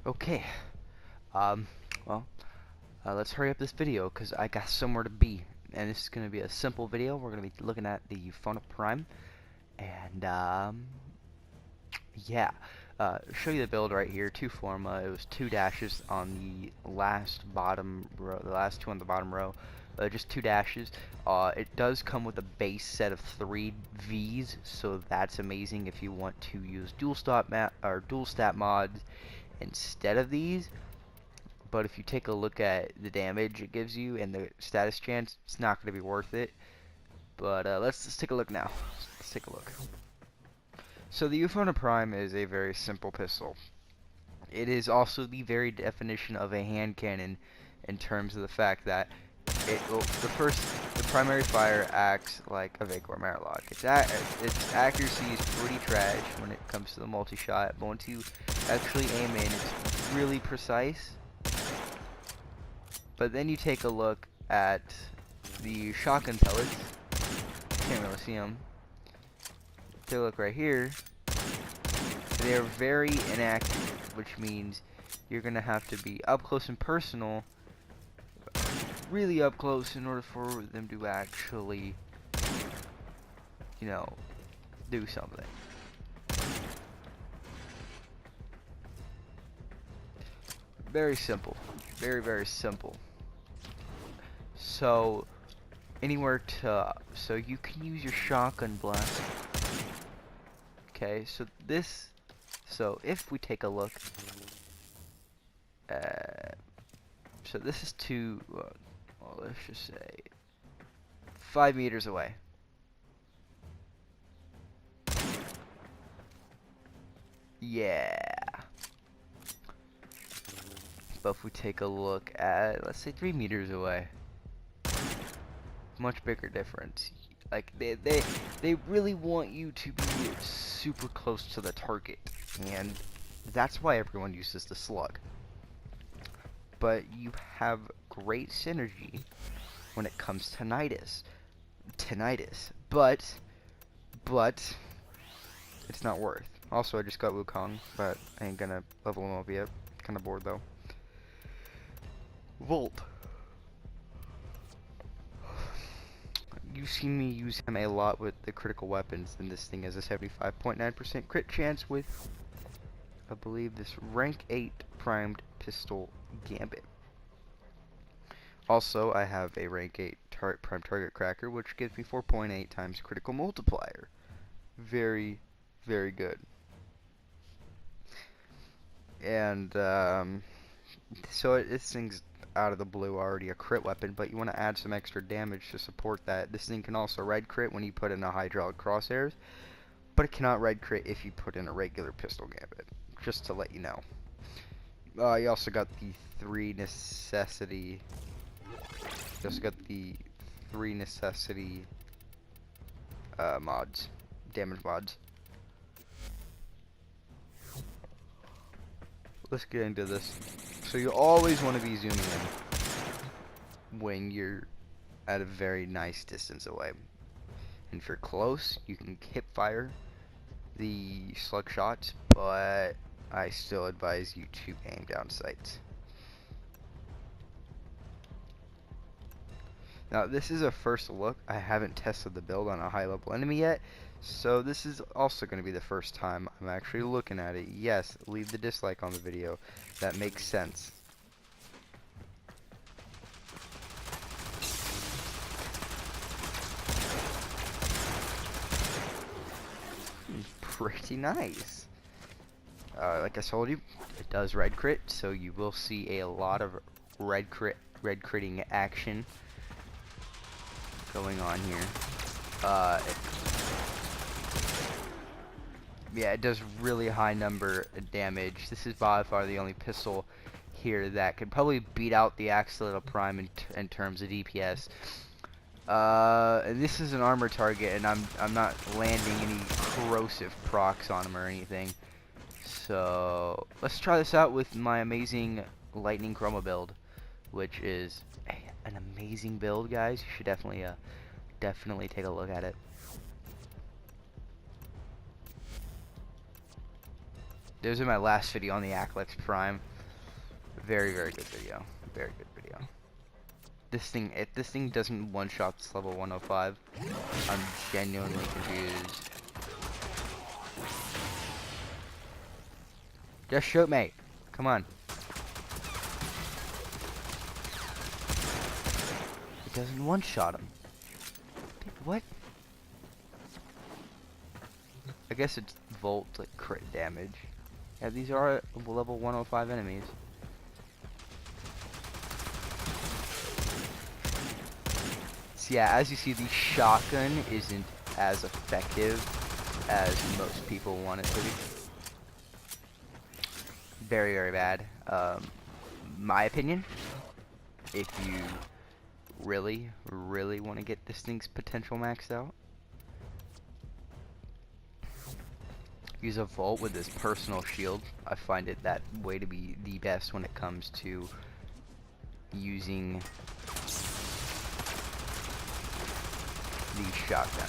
Okay, um, well, let's hurry up this video because I got somewhere to be. And this is going to be a simple video. We're going to be looking at the euphona prime. And, yeah. Show you the build right here. Two forma. It was two dashes on the last bottom row. The last two on the bottom row. Just two dashes. It does come with a base set of 3 Vs, so that's amazing if you want to use dual stat mods instead of these. But if you take a look at the damage it gives you and the status chance, it's not going to be worth it. But let's take a look now. Let's take a look. So the euphona prime is a very simple pistol. It is also the very definition of a hand cannon in terms of the fact that the primary fire acts like a Vapor Marlock. Its accuracy is pretty trash when it comes to the multi-shot, but once you actually aim in, it's really precise. But then you take a look at the shotgun pellets. Can't really see them. Take a look right here. They're very inactive, which means you're gonna have to be up close and personal, really up close, in order for them to actually, you know, do something. Very simple. Very, very simple. So so you can use your shotgun blast. Okay, so if we take a look, so this is well, let's just say 5 meters away. Yeah. But if we take a look at, let's say 3 meters away, much bigger difference. Like they really want you to be super close to the target, and that's why everyone uses the slug. But you have great synergy when it comes to tinnitus, but it's not worth. Also, I just got Wukong, but I ain't gonna level him up yet. Kinda bored though. Volt. You've seen me use him a lot with the critical weapons, and this thing has a 75.9% crit chance with, I believe, this rank 8 primed pistol gambit. Also, I have a rank 8 primed target cracker, which gives me 4.8 times critical multiplier. Very, very good. And, so this thing's out of the blue already a crit weapon, but you want to add some extra damage to support that. This thing can also red crit when you put in a hydraulic crosshairs, but it cannot red crit if you put in a regular pistol gambit, just to let you know. You also got the 3 necessity. You also got the 3 necessity mods, damage mods. Let's get into this. So you always want to be zooming in when you're at a very nice distance away. And if you're close, you can hip fire the slug shots, but I still advise you to aim down sights. Now this is a first look. I haven't tested the build on a high level enemy yet, so this is also going to be the first time I'm actually looking at it. Yes, leave the dislike on the video. That makes sense. Pretty nice. Like I told you, it does red crit, so you will see a lot of red critting action going on here. Yeah, it does really high number of damage. This is by far the only pistol here that could probably beat out the akstilleto prime in terms of DPS. And this is an armor target, and I'm not landing any corrosive procs on him or anything. So let's try this out with my amazing lightning chroma build, which is an amazing build, guys. You should definitely take a look at it. those are my last video on the Akstilleto Prime. Very, very good video. Very good video. This thing, if this thing doesn't one-shot this level 105, I'm genuinely confused. Just shoot me. Come on. It doesn't one-shot him. What? I guess it's volt, like crit damage. Yeah, these are level 105 enemies. So yeah, as you see, the shotgun isn't as effective as most people want it to be. Very, very bad. My opinion, if you really, really want to get this thing's potential maxed out, use a Volt with this personal shield. I find it that way to be the best when it comes to using the shotgun.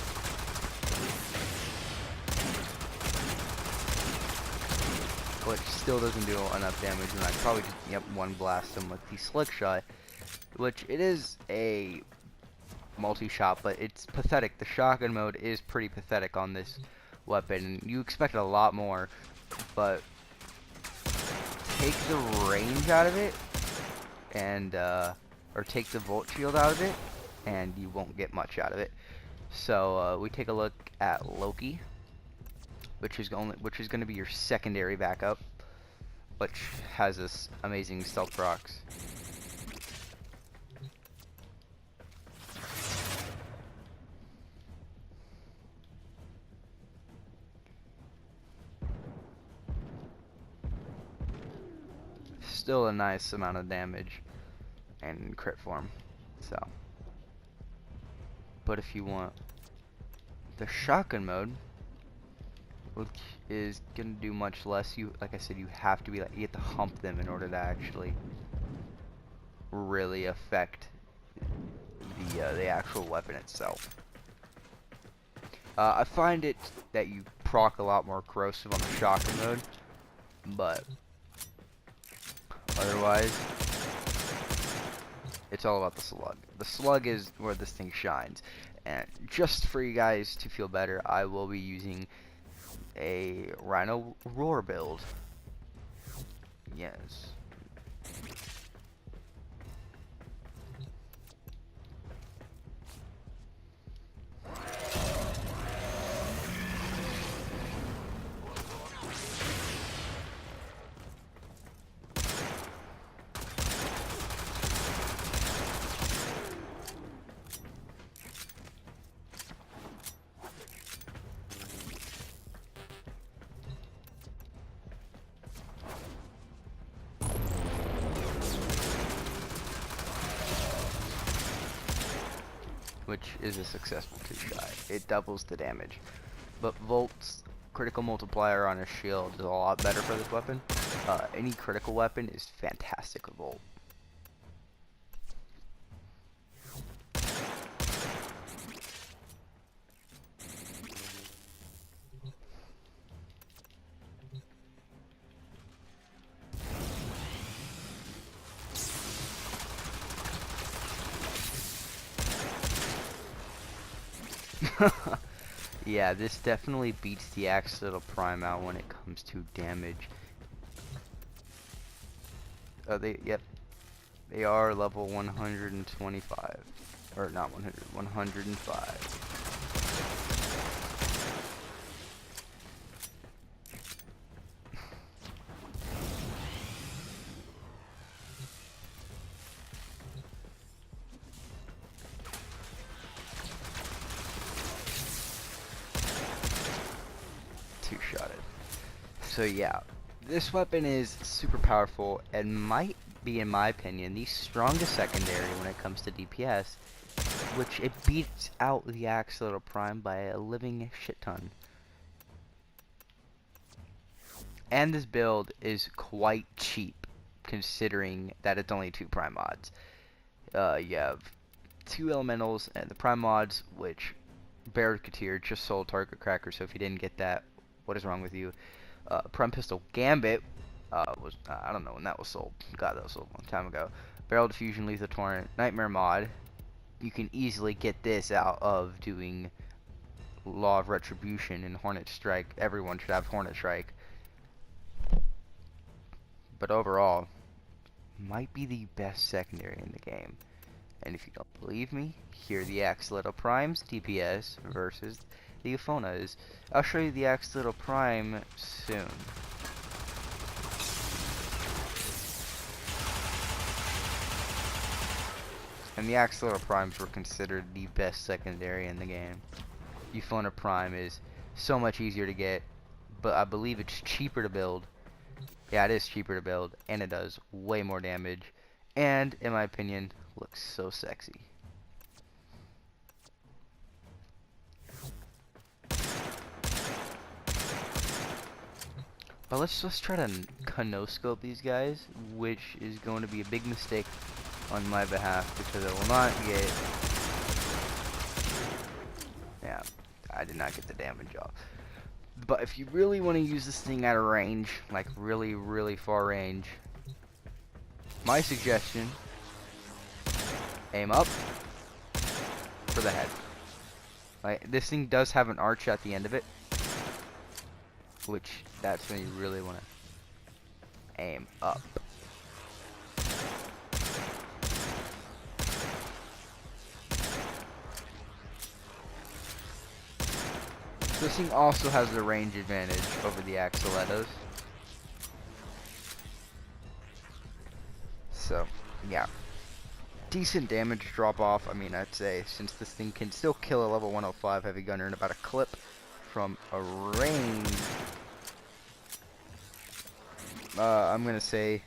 Which still doesn't do enough damage, and I probably just, one blast him with the slick shot, which it is a multi-shot, but it's pathetic. The shotgun mode is pretty pathetic on this weapon. You expect a lot more, but take the range out of it, and or take the Volt shield out of it, and you won't get much out of it. So we take a look at Loki, which is going to be your secondary backup, which has this amazing stealth procs. Still a nice amount of damage and crit form. So, but if you want the shotgun mode, which is gonna do much less, like I said, you have to be you have to hump them in order to actually really affect the actual weapon itself. I find it that you proc a lot more corrosive on the shotgun mode, but otherwise, it's all about the slug. The slug is where this thing shines. And just for you guys to feel better, I will be using a Rhino Roar build. Yes. Which is a successful 2-shot. It doubles the damage. But Volt's critical multiplier on a shield is a lot better for this weapon. Any critical weapon is fantastic with Volt. Yeah, this definitely beats the Akstilleto Prime out when it comes to damage. Yep, they are level 125, or not 100, 105. Two-shotted. So yeah, this weapon is super powerful and might be, in my opinion, the strongest secondary when it comes to DPS, which it beats out the Akstilleto Prime by a living shit ton. And this build is quite cheap, considering that it's only 2 Prime mods. You have 2 Elementals and the Prime mods, which Barricadier just sold Target Cracker, so if you didn't get that, what is wrong with you? Prime Pistol Gambit was I don't know when that was sold. God, that was sold a long time ago. Barrel Diffusion, Lethal Torrent, Nightmare Mod. You can easily get this out of doing Law of Retribution and Hornet Strike. Everyone should have Hornet Strike. But overall, might be the best secondary in the game. And if you don't believe me, here are the Akstilleto Prime's DPS versus the Euphona's. I'll show you the Akstilleto Prime soon. And the Akstilleto Primes were considered the best secondary in the game. Euphona Prime is so much easier to get, but I believe it's cheaper to build. Yeah, it is cheaper to build, and it does way more damage, and, in my opinion, looks so sexy. But let's try to no-scope these guys, which is going to be a big mistake on my behalf, because I will not get... Yeah, I did not get the damage off. But if you really want to use this thing at a range, like really, really far range, my suggestion, aim up for the head. Like, this thing does have an arch at the end of it, which that's when you really want to aim up. This thing also has the range advantage over the Akstilletos. So, yeah. Decent damage drop off, I mean, I'd say, since this thing can still kill a level 105 heavy gunner in about a clip from a range. I'm gonna say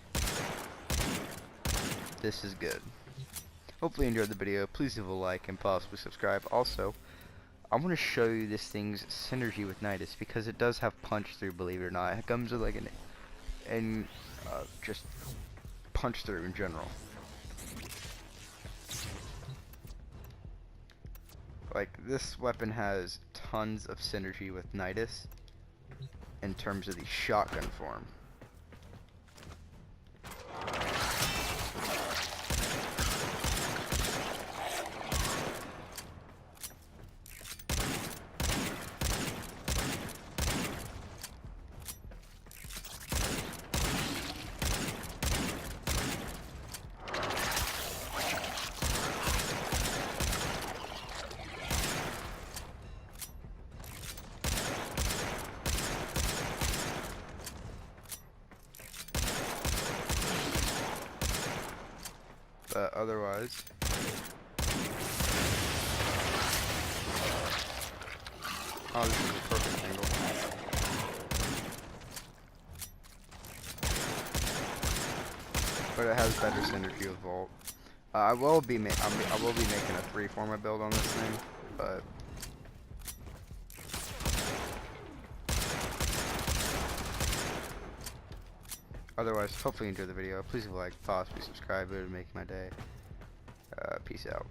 this is good. Hopefully you enjoyed the video. Please leave a like and possibly subscribe. Also, I want to show you this thing's synergy with Nidus, because it does have punch through, believe it or not. It comes with like just punch through in general. Like, this weapon has tons of synergy with Nidus in terms of the shotgun form. But otherwise, oh, this is a perfect angle. But it has better synergy with Vault. I will be making a 3-forma build on this thing, but otherwise, hopefully you enjoyed the video. Please leave a like, possibly subscribe. It would make my day. Peace out.